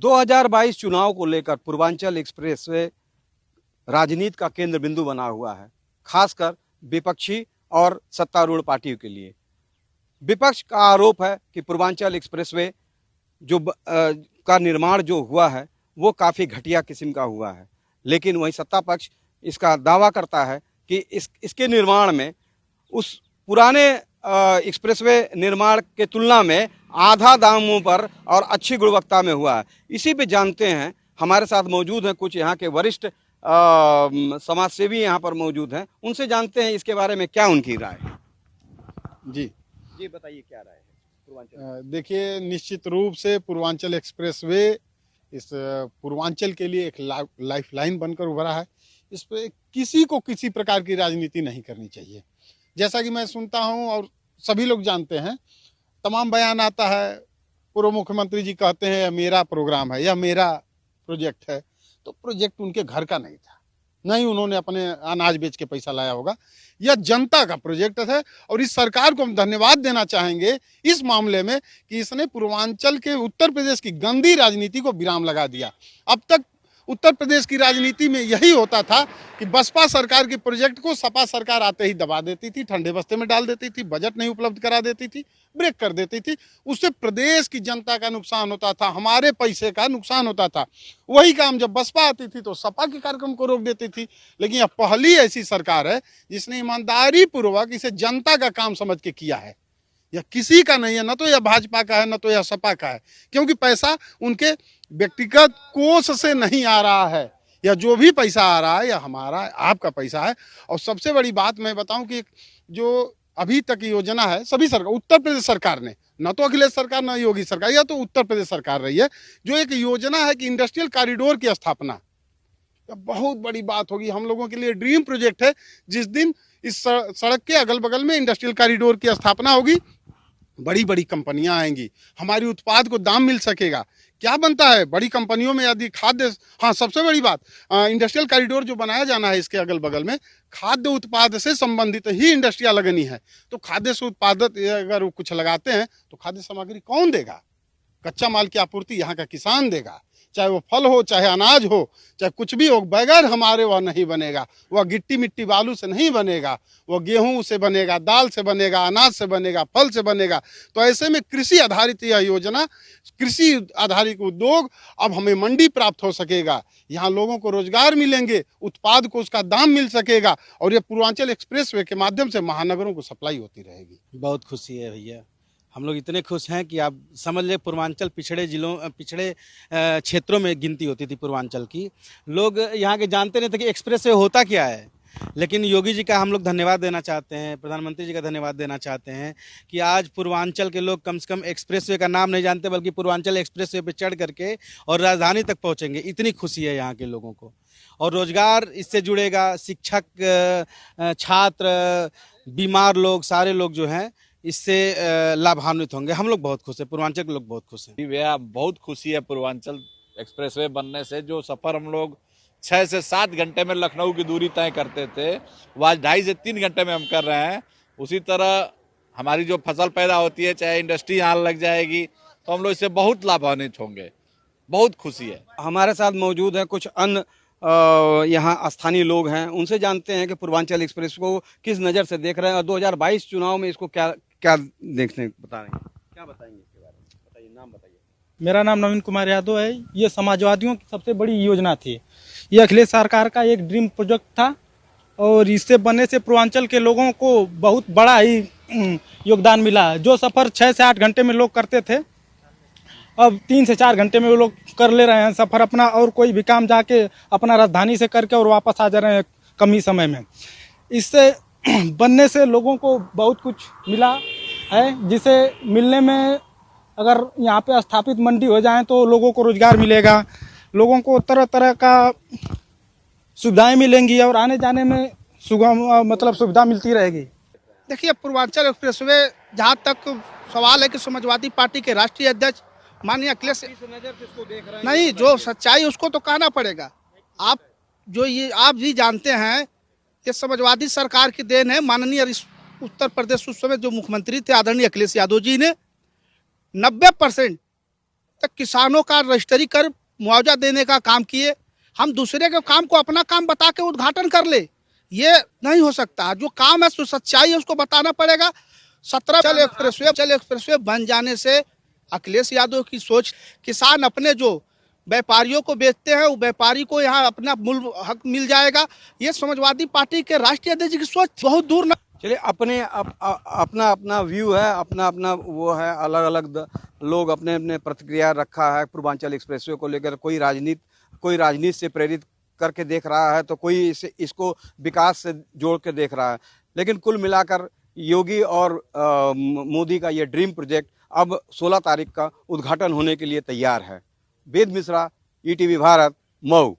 2022 चुनाव को लेकर पूर्वांचल एक्सप्रेसवे राजनीति का केंद्र बिंदु बना हुआ है, खासकर विपक्षी और सत्तारूढ़ पार्टियों के लिए। विपक्ष का आरोप है कि पूर्वांचल एक्सप्रेसवे का निर्माण जो हुआ है वो काफ़ी घटिया किस्म का हुआ है, लेकिन वहीं सत्ता पक्ष इसका दावा करता है कि इसके निर्माण में उस पुराने एक्सप्रेसवे निर्माण के तुलना में आधा दामों पर और अच्छी गुणवत्ता में हुआ है। इसी पे जानते हैं, हमारे साथ मौजूद हैं कुछ यहाँ के वरिष्ठ समाजसेवी यहाँ पर मौजूद हैं, उनसे जानते हैं इसके बारे में क्या उनकी राय है। जी बताइए क्या राय है पूर्वांचल। देखिए, निश्चित रूप से पूर्वांचल एक्सप्रेसवे इस पूर्वांचल के लिए एक लाइफलाइन बनकर उभरा है। इस पे किसी को किसी प्रकार की राजनीति नहीं करनी चाहिए। जैसा कि मैं सुनता हूं और सभी लोग जानते हैं, तमाम बयान आता है, पूर्व मुख्यमंत्री जी कहते हैं यह मेरा प्रोग्राम है, यह मेरा प्रोजेक्ट है। तो प्रोजेक्ट उनके घर का नहीं था, नहीं उन्होंने अपने अनाज बेच के पैसा लाया होगा। यह जनता का प्रोजेक्ट है और इस सरकार को हम धन्यवाद देना चाहेंगे इस मामले में कि इसने पूर्वांचल के उत्तर प्रदेश की गंदी राजनीति को विराम लगा दिया। अब तक उत्तर प्रदेश की राजनीति में यही होता था कि बसपा सरकार के प्रोजेक्ट को सपा सरकार आते ही दबा देती थी, ठंडे बस्ते में डाल देती थी, बजट नहीं उपलब्ध करा देती थी, ब्रेक कर देती थी। उससे प्रदेश की जनता का नुकसान होता था, हमारे पैसे का नुकसान होता था। वही काम जब बसपा आती थी तो सपा के कार्यक्रम को रोक देती थी। लेकिन यह पहली ऐसी सरकार है जिसने ईमानदारी पूर्वक इसे जनता का काम समझ के किया है। यह किसी का नहीं है, न तो यह भाजपा का है न तो यह सपा का है, क्योंकि पैसा उनके व्यक्तिगत कोष से नहीं आ रहा है। यह जो भी पैसा आ रहा है यह हमारा आपका पैसा है। और सबसे बड़ी बात मैं बताऊं कि जो अभी तक योजना है सभी सरकार, उत्तर प्रदेश सरकार ने, न तो अखिलेश सरकार न योगी सरकार, यह तो उत्तर प्रदेश सरकार रही है, जो एक योजना है कि इंडस्ट्रियल कॉरिडोर की स्थापना, यह बहुत बड़ी बात होगी हम लोगों के लिए, ड्रीम प्रोजेक्ट है। जिस दिन इस सड़क के अगल बगल में इंडस्ट्रियल कॉरिडोर की स्थापना होगी, बड़ी बड़ी कंपनियां आएंगी, हमारी उत्पाद को दाम मिल सकेगा। क्या बनता है बड़ी कंपनियों में यदि खाद्य, हाँ सबसे बड़ी बात, इंडस्ट्रियल कॉरिडोर जो बनाया जाना है इसके अगल बगल में खाद्य उत्पाद से संबंधित ही इंडस्ट्रिया लगनी है। तो खाद्य से उत्पादित अगर वो कुछ लगाते हैं तो खाद्य सामग्री कौन देगा? कच्चा माल की आपूर्ति यहाँ का किसान देगा, चाहे वो फल हो, चाहे अनाज हो, चाहे कुछ भी हो, बगैर हमारे वह नहीं बनेगा। वह गिट्टी मिट्टी बालू से नहीं बनेगा, वह गेहूं से बनेगा, दाल से बनेगा, अनाज से बनेगा, फल से बनेगा। तो ऐसे में कृषि आधारित यह योजना, कृषि आधारित उद्योग, अब हमें मंडी प्राप्त हो सकेगा, यहाँ लोगों को रोजगार मिलेंगे, उत्पाद को उसका दाम मिल सकेगा और ये पूर्वांचल एक्सप्रेसवे के माध्यम से महानगरों को सप्लाई होती रहेगी। बहुत खुशी है भैया, हम लोग इतने खुश हैं कि आप समझ ले, पूर्वांचल पिछड़े क्षेत्रों में गिनती होती थी पूर्वांचल की। लोग यहाँ के जानते नहीं थे कि एक्सप्रेसवे होता क्या है, लेकिन योगी जी का हम लोग धन्यवाद देना चाहते हैं, प्रधानमंत्री जी का धन्यवाद देना चाहते हैं कि आज पूर्वांचल के लोग कम से कम एक्सप्रेसवे का नाम नहीं जानते, बल्कि पूर्वांचल एक्सप्रेसवे पे चढ़ करके और राजधानी तक पहुँचेंगे। इतनी खुशी है यहाँ के लोगों को, और रोजगार इससे जुड़ेगा। शिक्षक, छात्र, बीमार लोग, सारे लोग जो हैं इससे लाभान्वित होंगे। हम लोग बहुत खुश हैं, पूर्वांचल के लोग बहुत खुश हैं। भैया बहुत खुशी है पूर्वांचल एक्सप्रेसवे बनने से। जो सफ़र हम लोग 6 से 7 घंटे में लखनऊ की दूरी तय करते थे, वो आज 2.5 से 3 घंटे में हम कर रहे हैं। उसी तरह हमारी जो फसल पैदा होती है, चाहे इंडस्ट्री यहाँ लग जाएगी, तो हम लोग इससे बहुत लाभान्वित होंगे। बहुत खुशी है। हमारे साथ मौजूद है कुछ अन्य यहाँ स्थानीय लोग हैं, उनसे जानते हैं कि पूर्वांचल एक्सप्रेस को किस नज़र से देख रहे हैं और 2022 चुनाव में इसको क्या देखने बता रहे हैं, क्या बताएंगे इसके बारे में? बताइए, नाम बताइए। मेरा नाम नवीन कुमार यादव है। ये समाजवादियों की सबसे बड़ी योजना थी, ये अखिलेश सरकार का एक ड्रीम प्रोजेक्ट था और इससे बनने से पूर्वांचल के लोगों को बहुत बड़ा ही योगदान मिला। जो सफ़र 6 से 8 घंटे में लोग करते थे, अब 3 से 4 घंटे में वो लोग कर ले रहे हैं सफ़र अपना, और कोई भी काम जाके अपना राजधानी से करके और वापस आ जा रहे हैं कम ही समय में। इससे बनने से लोगों को बहुत कुछ मिला है, जिसे मिलने में अगर यहाँ पे स्थापित मंडी हो जाए तो लोगों को रोजगार मिलेगा, लोगों को तरह तरह का सुविधाएं मिलेंगी और आने जाने में सुविधा मिलती रहेगी। देखिए, पूर्वांचल एक्सप्रेसवे जहाँ तक सवाल है कि समाजवादी पार्टी के राष्ट्रीय अध्यक्ष माननीय अखिलेश नहीं, जो सच्चाई उसको तो कहना पड़ेगा। आप भी जानते हैं कि समाजवादी सरकार की देन है। माननीय उत्तर प्रदेश उस समय जो मुख्यमंत्री थे आदरणीय अखिलेश यादव जी ने 90% तक किसानों का रजिस्ट्री कर मुआवजा देने का काम किए। हम दूसरे के काम को अपना काम बता के उद्घाटन कर ले, ये नहीं हो सकता। जो काम है सो सच्चाई है, उसको बताना पड़ेगा। 17 एक्सप्रेसवे बन जाने से अखिलेश यादव की सोच, किसान अपने जो व्यापारियों को बेचते हैं वो व्यापारी को यहाँ अपना मूल हक मिल जाएगा। ये समाजवादी पार्टी के राष्ट्रीय अध्यक्ष की सोच बहुत दूर न। चलिए, अपना अपना व्यू है, अपना अपना वो है, अलग अलग लोग अपने अपने प्रतिक्रिया रखा है पूर्वांचल एक्सप्रेसवे को लेकर। कोई राजनीति से प्रेरित करके देख रहा है, तो कोई इसको विकास से जोड़ के देख रहा है। लेकिन कुल मिलाकर योगी और मोदी का ये ड्रीम प्रोजेक्ट अब 16 तारीख का उद्घाटन होने के लिए तैयार है। वेद मिश्रा, ईटीवी भारत, मऊ।